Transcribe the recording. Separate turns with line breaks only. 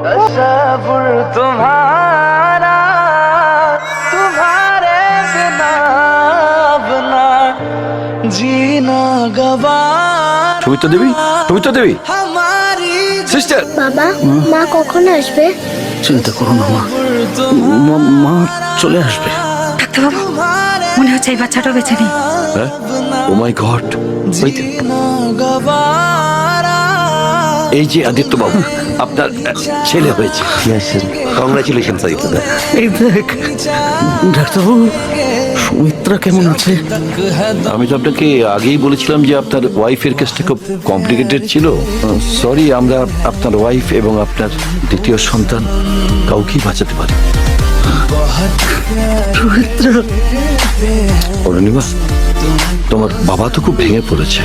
तसव्वुर तुम्हारा तुम्हारे बिना अपना जीना गवारा
সুমিত্রা দেবী, সুমিত্রা দেবী,
हमारी
সিস্টার।
বাবা মা কখন আসবে?
চিন্তা করো না মা, মা চলে আসবে।
ডাক্তারবাবু মনে হচ্ছে এই বাচ্চাটা বেঁচে নেই।
হ্যাঁ, ও মাই গড।
जीना गवारा
এই যে আদিত্য বাবু, আপনার ছেলে হয়েছে। কংগ্রাচুলেশন আদিত্য দা।
এই দেখ ডাক্তারবাবু, সুমিত্রা কেমন আছে?
আমি তো আপনাকে আগেই বলেছিলাম যে আপনার ওয়াইফের কেসটা খুব কমপ্লিকেটেড ছিল। সরি, আমরা আপনার ওয়াইফ এবং আপনার দ্বিতীয় সন্তান কাউকেই বাঁচাতে পারি।
সুমিত্রা
অরুণিমা, তোমার বাবা তো খুব ভেঙে পড়েছে।